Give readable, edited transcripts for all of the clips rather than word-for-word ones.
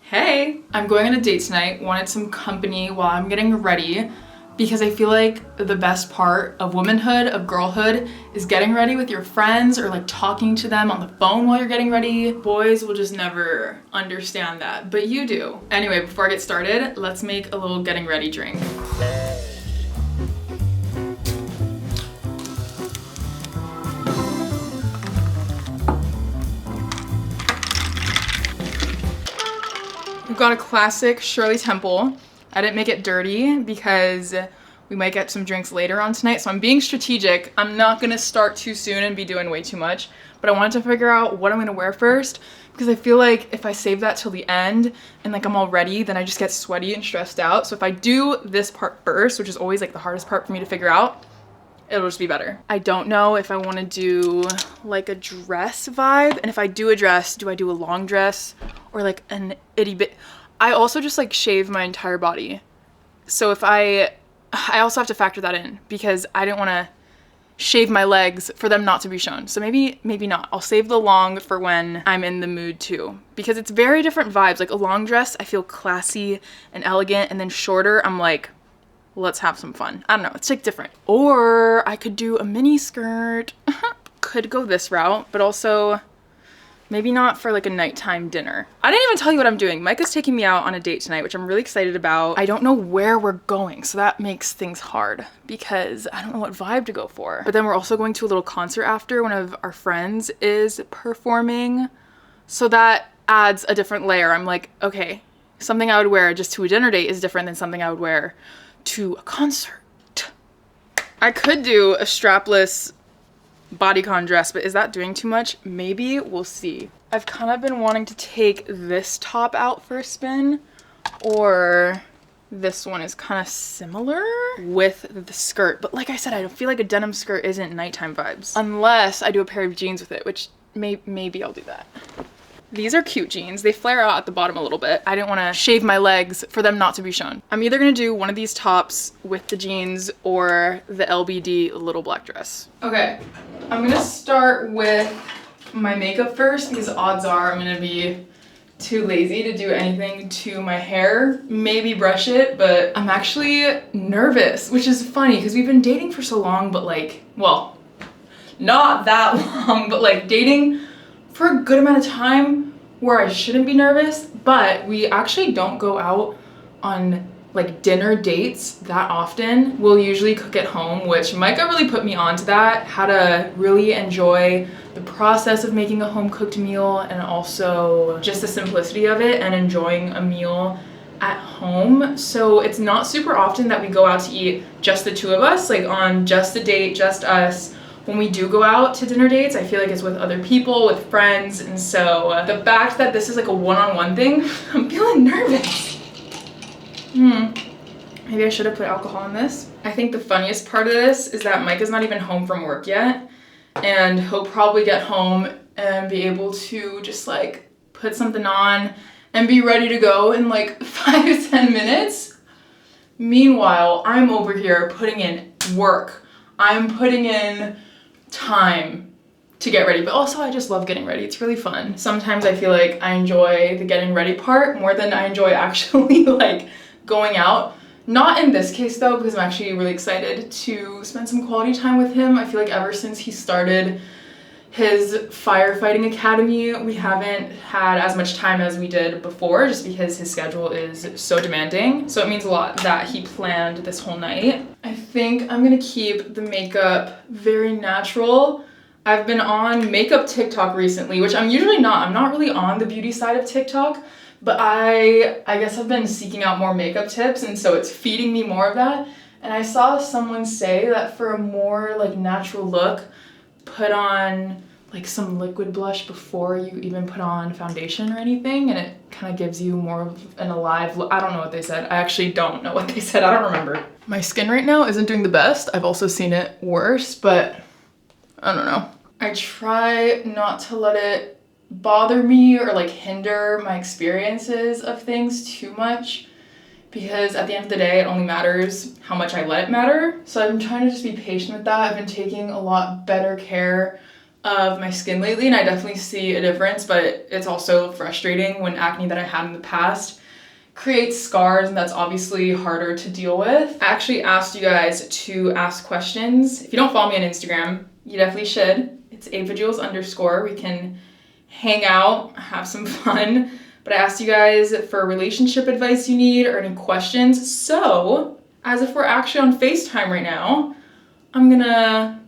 Hey, I'm going on a date tonight, wanted some company while I'm getting ready because I feel like the best part of womanhood, of girlhood, is getting ready with your friends or like talking to them on the phone while you're getting ready. Boys will just never understand that, but you do. Anyway, before I get started, let's make a little getting ready drink. We've got a classic Shirley Temple. I didn't make it dirty because we might get some drinks later on tonight, so I'm being strategic. I'm not gonna start too soon and be doing way too much, but I wanted to figure out what I'm gonna wear first because I feel like if I save that till the end and like I'm all ready, then I just get sweaty and stressed out. So if I do this part first, which is always like the hardest part for me to figure out, it'll just be better. I don't know if I want to do like a dress vibe, and if I do a dress, do I do a long dress or like an itty bit? I also just like shave my entire body, so if I also have to factor that in because I didn't want to shave my legs for them not to be shown. So maybe not. I'll save the long for when I'm in the mood too, because it's very different vibes. Like a long dress, I feel classy and elegant, and then shorter, I'm like, let's have some fun. I don't know, it's like different. Or I could do a mini skirt. Could go this route, but also maybe not for like a nighttime dinner. I didn't even tell you what I'm doing. Micah's taking me out on a date tonight, which I'm really excited about. I don't know where we're going, so that makes things hard because I don't know what vibe to go for. But then we're also going to a little concert after. One of our friends is performing, so that adds a different layer. I'm like, okay, something I would wear just to a dinner date is different than something I would wear to a concert. I could do a strapless bodycon dress, but is that doing too much? Maybe, we'll see. I've kind of been wanting to take this top out for a spin, or this one is kind of similar with the skirt, but like I said, I feel like a denim skirt isn't nighttime vibes unless I do a pair of jeans with it, which maybe I'll do that. These are cute jeans. They flare out at the bottom a little bit. I didn't want to shave my legs for them not to be shown. I'm either going to do one of these tops with the jeans or the LBD little black dress. Okay, I'm going to start with my makeup first because odds are I'm going to be too lazy to do anything to my hair. Maybe brush it, but I'm actually nervous, which is funny because we've been dating for so long, but like, well, not that long, but like dating for a good amount of time where I shouldn't be nervous, but we actually don't go out on like dinner dates that often. We'll usually cook at home, which Micah really put me onto that, how to really enjoy the process of making a home cooked meal and also just the simplicity of it and enjoying a meal at home. So it's not super often that we go out to eat just the two of us, like on just a date, just us. When we do go out to dinner dates, I feel like it's with other people, with friends, and so the fact that this is like a one-on-one thing, I'm feeling nervous. Maybe I should have put alcohol in this. I think the funniest part of this is that Micah's not even home from work yet, and he'll probably get home and be able to just like put something on and be ready to go in like 5 to 10 minutes. Meanwhile, I'm over here putting in work. I'm putting in time to get ready, but also I just love getting ready. It's really fun. Sometimes I feel like I enjoy the getting ready part more than I enjoy actually like going out. Not in this case though, because I'm actually really excited to spend some quality time with him. I feel like ever since he started his firefighting academy, we haven't had as much time as we did before just because his schedule is so demanding. So it means a lot that he planned this whole night. I think I'm gonna keep the makeup very natural. I've been on makeup TikTok recently, which I'm usually not. I'm not really on the beauty side of TikTok, but I guess I've been seeking out more makeup tips, and so it's feeding me more of that. And I saw someone say that for a more like natural look, put on like some liquid blush before you even put on foundation or anything, and it kind of gives you more of an alive look. I don't know what they said. I actually don't know what they said. I don't remember. My skin right now isn't doing the best. I've also seen it worse, but I don't know. I try not to let it bother me or like hinder my experiences of things too much, because at the end of the day, it only matters how much I let it matter. So I'm trying to just be patient with that. I've been taking a lot better care of my skin lately, and I definitely see a difference, but it's also frustrating when acne that I had in the past creates scars, and that's obviously harder to deal with. I actually asked you guys to ask questions. If you don't follow me on Instagram, you definitely should. It's Jules _. We can hang out, have some fun. But I asked you guys for relationship advice you need or any questions. So, as if we're actually on FaceTime right now, I'm gonna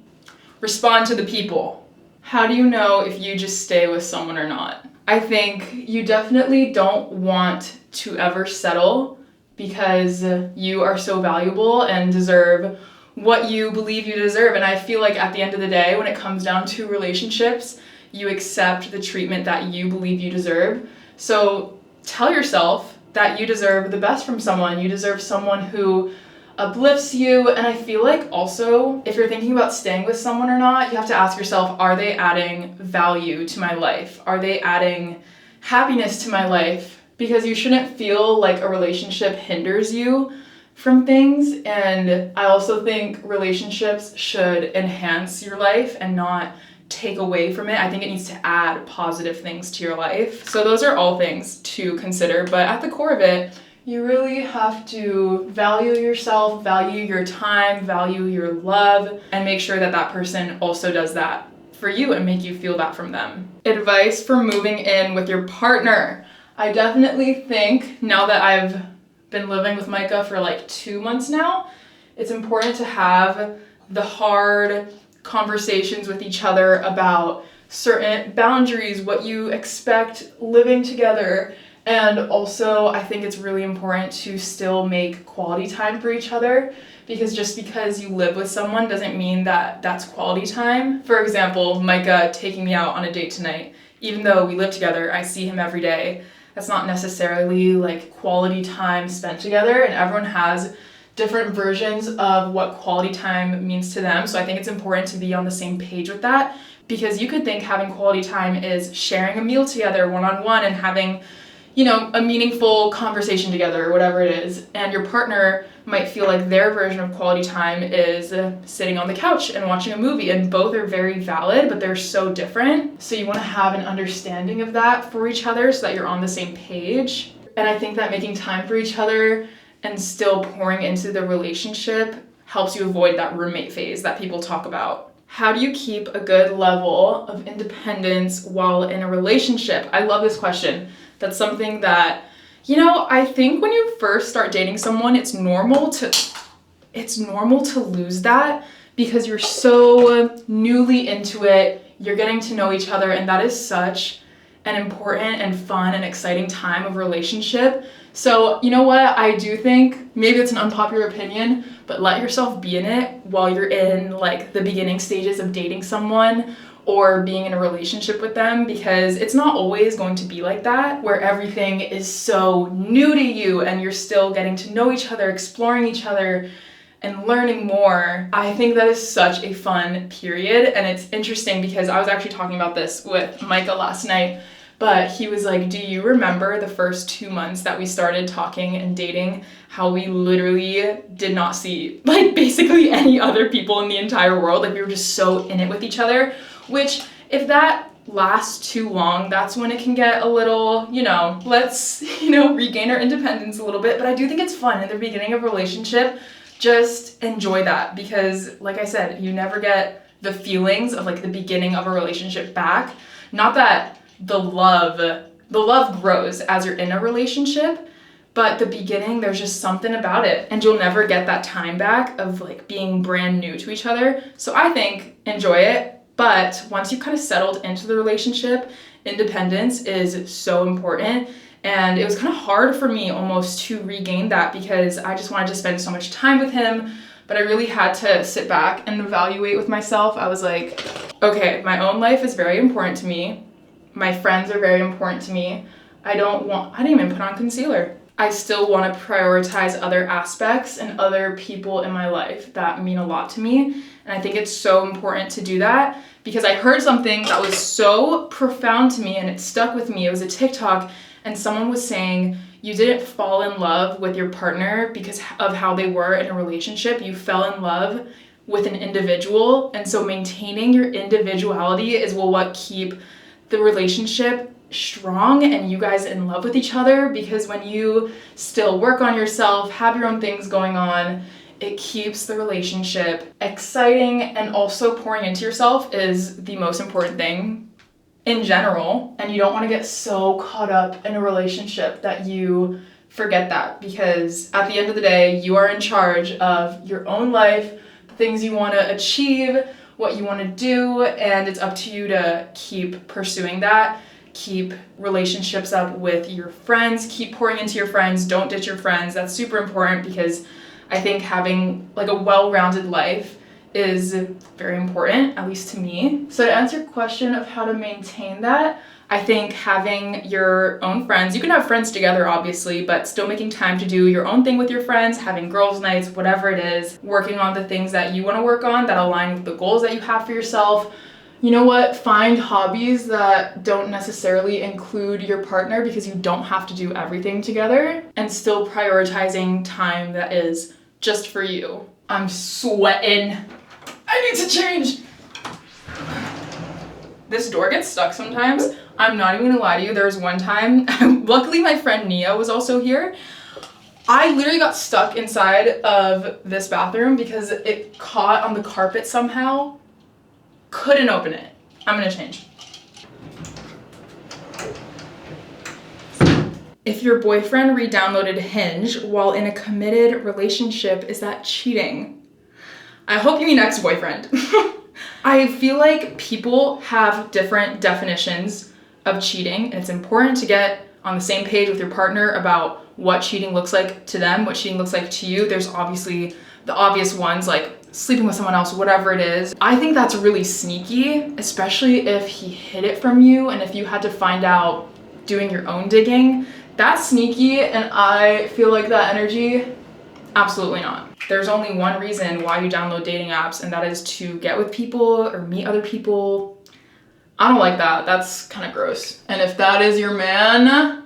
respond to the people. How do you know if you just stay with someone or not? I think you definitely don't want to ever settle because you are so valuable and deserve what you believe you deserve. And I feel like at the end of the day, when it comes down to relationships, you accept the treatment that you believe you deserve. So tell yourself that you deserve the best from someone. You deserve someone who uplifts you. And I feel like also, if you're thinking about staying with someone or not, you have to ask yourself, are they adding value to my life? Are they adding happiness to my life? Because you shouldn't feel like a relationship hinders you from things. And I also think relationships should enhance your life and not take away from it. I think it needs to add positive things to your life. So those are all things to consider, but at the core of it, you really have to value yourself, value your time, value your love, and make sure that that person also does that for you and make you feel that from them. Advice for moving in with your partner. I definitely think, now that I've been living with Micah for like 2 months now, it's important to have the hard conversations with each other about certain boundaries, what you expect living together. And also, I think it's really important to still make quality time for each other, because just because you live with someone doesn't mean that that's quality time. For example, Micah taking me out on a date tonight. Even though we live together, I see him every day. That's not necessarily like quality time spent together, and everyone has different versions of what quality time means to them. So I think it's important to be on the same page with that, because you could think having quality time is sharing a meal together one-on-one and having, you know, a meaningful conversation together or whatever it is. And your partner might feel like their version of quality time is sitting on the couch and watching a movie, and both are very valid, but they're so different. So you want to have an understanding of that for each other so that you're on the same page. And I think that making time for each other and still pouring into the relationship helps you avoid that roommate phase that people talk about. How do you keep a good level of independence while in a relationship? I love this question. That's something that, you know, I think when you first start dating someone, it's normal to lose that, because you're so newly into it, you're getting to know each other, and that is such an important and fun and exciting time of relationship. So, you know what, I do think, maybe it's an unpopular opinion, but let yourself be in it while you're in like the beginning stages of dating someone or being in a relationship with them, because it's not always going to be like that, where everything is so new to you and you're still getting to know each other, exploring each other, and learning more. I think that is such a fun period, and it's interesting because I was actually talking about this with Micah last night, but he was like, do you remember the first 2 months that we started talking and dating, how we literally did not see like basically any other people in the entire world? Like we were just so in it with each other, which if that lasts too long, that's when it can get a little, let's, regain our independence a little bit. But I do think it's fun in the beginning of a relationship. Just enjoy that, because like I said, you never get the feelings of like the beginning of a relationship back. Not that the love grows as you're in a relationship, but the beginning, there's just something about it, and you'll never get that time back of like being brand new to each other. So I think enjoy it, but once you've kind of settled into the relationship, independence is so important. And it was kind of hard for me almost to regain that, because I just wanted to spend so much time with him, but I really had to sit back and evaluate with myself. I was like, okay, my own life is very important to me. My friends are very important to me. I didn't even put on concealer. I still want to prioritize other aspects and other people in my life that mean a lot to me. And I think it's so important to do that, because I heard something that was so profound to me and it stuck with me. It was a TikTok, and someone was saying, you didn't fall in love with your partner because of how they were in a relationship. You fell in love with an individual. And so maintaining your individuality is what keep the relationship strong and you guys in love with each other, because when you still work on yourself, have your own things going on, it keeps the relationship exciting. And also pouring into yourself is the most important thing in general. And you don't want to get so caught up in a relationship that you forget that, because at the end of the day, you are in charge of your own life, the things you want to achieve, what you want to do, and it's up to you to keep pursuing that. Keep relationships up with your friends, keep pouring into your friends, don't ditch your friends. That's super important, because I think having like a well-rounded life is very important, at least to me. So to answer your question of how to maintain that, I think having your own friends, you can have friends together obviously, but still making time to do your own thing with your friends, having girls' nights, whatever it is, working on the things that you want to work on that align with the goals that you have for yourself. You know what? Find hobbies that don't necessarily include your partner, because you don't have to do everything together, and still prioritizing time that is just for you. I'm sweating. I need to change. This door gets stuck sometimes. I'm not even gonna lie to you. There was one time, luckily my friend Nia was also here. I literally got stuck inside of this bathroom because it caught on the carpet somehow. Couldn't open it. I'm gonna change. If your boyfriend re-downloaded Hinge while in a committed relationship, is that cheating? I hope you mean ex-boyfriend. I feel like people have different definitions of cheating, and it's important to get on the same page with your partner about what cheating looks like to them, what cheating looks like to you. There's obviously the obvious ones like sleeping with someone else, whatever it is. I think that's really sneaky, especially if he hid it from you and if you had to find out doing your own digging. That's sneaky, and I feel like that energy, absolutely not. There's only one reason why you download dating apps, and that is to get with people or meet other people. I don't like that. That's kind of gross. And if that is your man,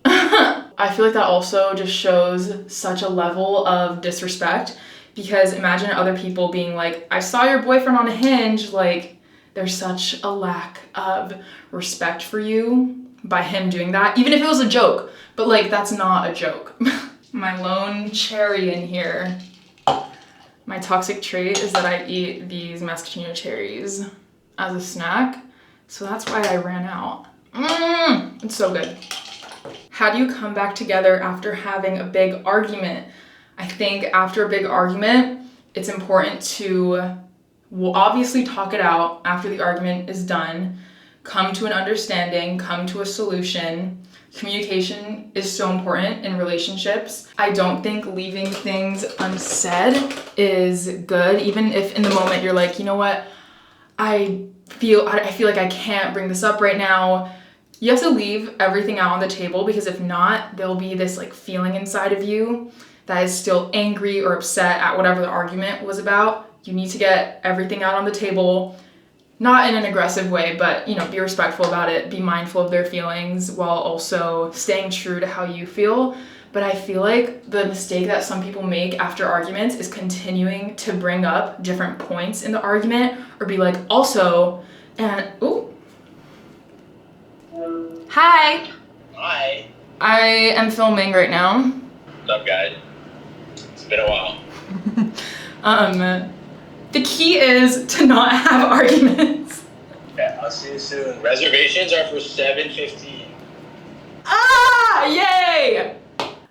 I feel like that also just shows such a level of disrespect, because imagine other people being like, I saw your boyfriend on Hinge. Like, there's such a lack of respect for you by him doing that, even if it was a joke, but like, that's not a joke. My lone cherry in here. My toxic trait is that I eat these mascarpone cherries as a snack, so that's why I ran out. It's so good. How do you come back together after having a big argument? I think after a big argument, it's important to obviously talk it out after the argument is done, come to an understanding, come to a solution. Communication is so important in relationships. I don't think leaving things unsaid is good, even if in the moment you're like, you know what, I feel like I can't bring this up right now. You have to leave everything out on the table, because if not, there'll be this like feeling inside of you that is still angry or upset at whatever the argument was about. You need to get everything out on the table, not in an aggressive way, but you know, be respectful about it, be mindful of their feelings while also staying true to how you feel. But I feel like the mistake that some people make after arguments is continuing to bring up different points in the argument, or be like, also, and, ooh. Hi. Hi. I am filming right now. What's up, guys? It's been a while. The key is to not have arguments. Yeah, I'll see you soon. Reservations are for 7:15. Ah, yay!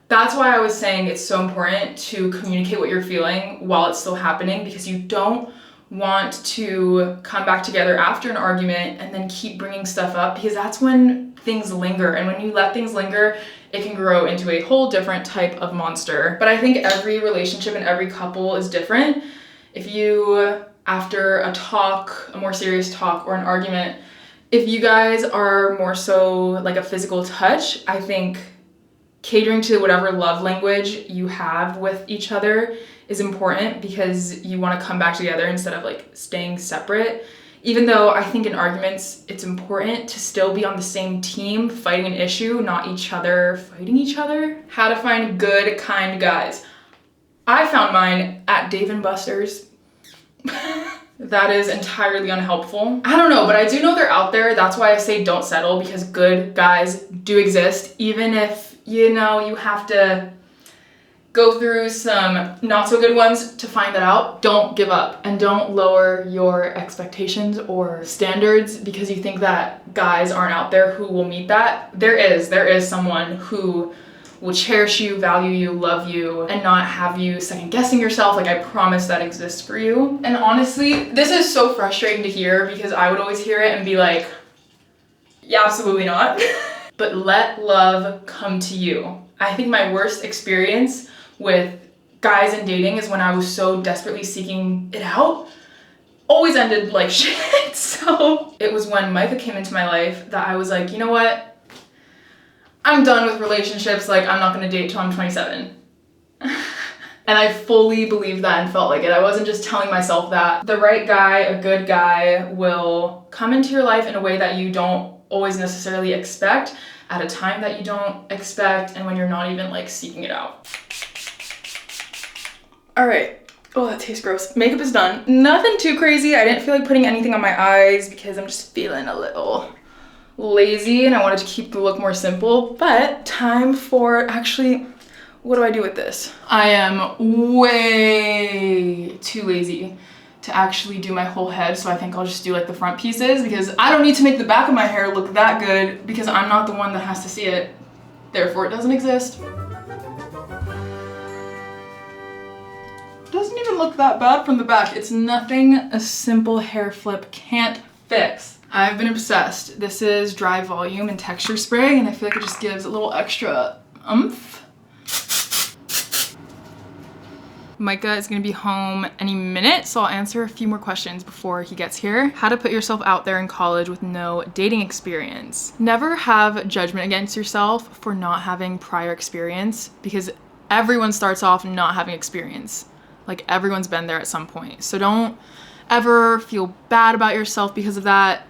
That's why I was saying it's so important to communicate what you're feeling while it's still happening, because you don't want to come back together after an argument and then keep bringing stuff up, because that's when things linger. And when you let things linger, it can grow into a whole different type of monster. But I think every relationship and every couple is different. If you, after a talk, a more serious talk or an argument, if you guys are more so like a physical touch, I think catering to whatever love language you have with each other is important, because you want to come back together instead of like staying separate. Even though I think in arguments, it's important to still be on the same team, fighting an issue, not each other fighting each other. How to find good, kind guys. I found mine at Dave & Buster's. That is entirely unhelpful. I don't know, but I do know they're out there. That's why I say don't settle, because good guys do exist. Even if, you know, you have to go through some not so good ones to find that out, don't give up and don't lower your expectations or standards because you think that guys aren't out there who will meet that. There is someone who will cherish you, value you, love you, and not have you second guessing yourself. Like, I promise that exists for you. And honestly, this is so frustrating to hear because I would always hear it and be like, yeah, absolutely not. But let love come to you. I think my worst experience with guys and dating is when I was so desperately seeking it out. Always ended like shit. So it was when Micah came into my life that I was like, you know what? I'm done with relationships. Like, I'm not gonna date till I'm 27. And I fully believed that and felt like it. I wasn't just telling myself that. The right guy, a good guy, will come into your life in a way that you don't always necessarily expect, at a time that you don't expect, and when you're not even like seeking it out. All right. Oh, that tastes gross. Makeup is done. Nothing too crazy. I didn't feel like putting anything on my eyes because I'm just feeling a little lazy and I wanted to keep the look more simple, but time for actually, what do I do with this? I am way too lazy to actually do my whole head, so I think I'll just do like the front pieces because I don't need to make the back of my hair look that good because I'm not the one that has to see it. Therefore, it doesn't exist. Doesn't even look that bad from the back. It's nothing a simple hair flip can't fix. I've been obsessed. This is Dry Volume and Texture Spray, and I feel like it just gives a little extra oomph. Micah is gonna be home any minute, so I'll answer a few more questions before he gets here. How to put yourself out there in college with no dating experience. Never have judgment against yourself for not having prior experience because everyone starts off not having experience. Like, everyone's been there at some point. So don't ever feel bad about yourself because of that.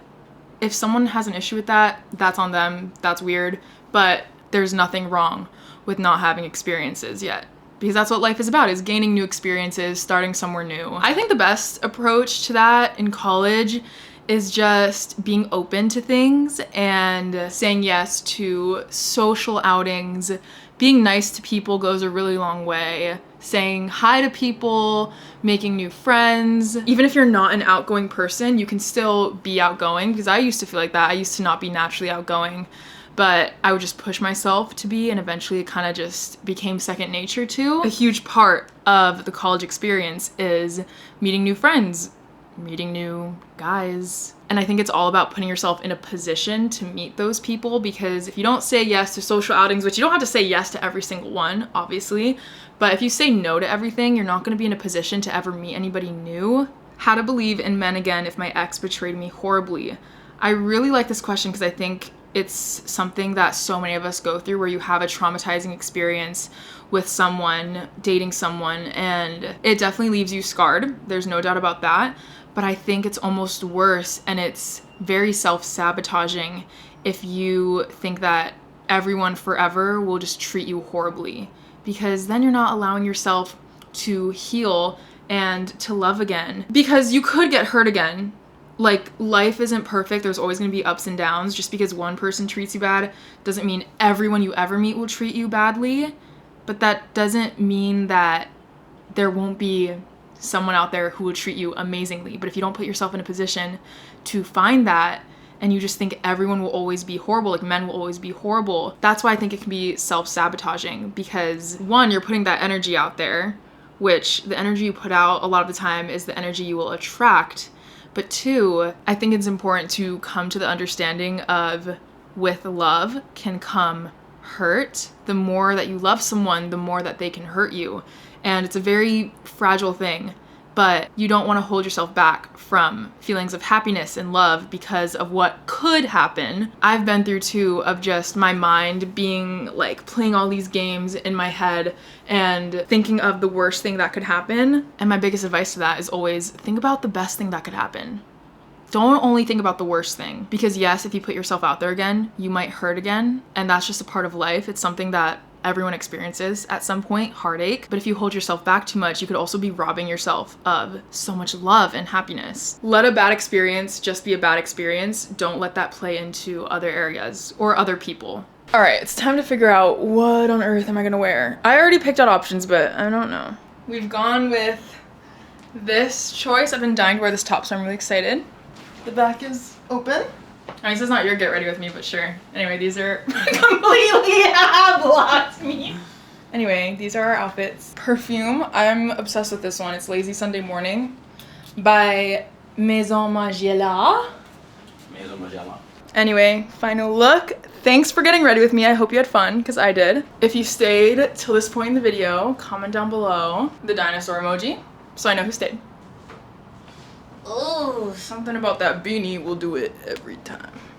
If someone has an issue with that, that's on them, that's weird, but there's nothing wrong with not having experiences yet. Because that's what life is about, is gaining new experiences, starting somewhere new. I think the best approach to that in college is just being open to things and saying yes to social outings. Being nice to people goes a really long way. Saying hi to people, making new friends. Even if you're not an outgoing person, you can still be outgoing, because I used to feel like that. I used to not be naturally outgoing, but I would just push myself to be, and eventually it kind of just became second nature too. A huge part of the college experience is meeting new friends, meeting new guys. And I think it's all about putting yourself in a position to meet those people, because if you don't say yes to social outings, which you don't have to say yes to every single one, obviously, but if you say no to everything, you're not going to be in a position to ever meet anybody new. How to believe in men again if my ex betrayed me horribly. I really like this question because I think it's something that so many of us go through, where you have a traumatizing experience with someone, dating someone, and it definitely leaves you scarred. There's no doubt about that. But I think it's almost worse, and it's very self-sabotaging if you think that everyone forever will just treat you horribly, because then you're not allowing yourself to heal and to love again, because you could get hurt again. Like, life isn't perfect. There's always going to be ups and downs. Just because one person treats you bad doesn't mean everyone you ever meet will treat you badly, but that doesn't mean that there won't be someone out there who will treat you amazingly. But if you don't put yourself in a position to find that, and you just think everyone will always be horrible, like men will always be horrible, that's why I think it can be self-sabotaging, because one, you're putting that energy out there, which the energy you put out a lot of the time is the energy you will attract. But two, I think it's important to come to the understanding of, with love can come hurt. The more that you love someone, the more that they can hurt you. And it's a very fragile thing, but you don't want to hold yourself back from feelings of happiness and love because of what could happen. I've been through too, of just my mind being like playing all these games in my head and thinking of the worst thing that could happen. And my biggest advice to that is always think about the best thing that could happen. Don't only think about the worst thing, because yes, if you put yourself out there again, you might hurt again, and that's just a part of life. It's something that everyone experiences at some point, heartache. But if you hold yourself back too much, you could also be robbing yourself of so much love and happiness. Let a bad experience just be a bad experience. Don't let that play into other areas or other people. All right, it's time to figure out what on earth am I gonna wear. I already picked out options, but I don't know. We've gone with this choice. I've been dying to wear this top, so I'm really excited. The back is open. I mean, this is not your get ready with me, but sure. Anyway, these are completely blocked me. Anyway, these are our outfits. Perfume, I'm obsessed with this one. It's Lazy Sunday Morning by Maison Margiela. Maison Margiela. Anyway, final look. Thanks for getting ready with me. I hope you had fun, because I did. If you stayed till this point in the video, comment down below the dinosaur emoji so I know who stayed. Oh, something about that beanie will do it every time.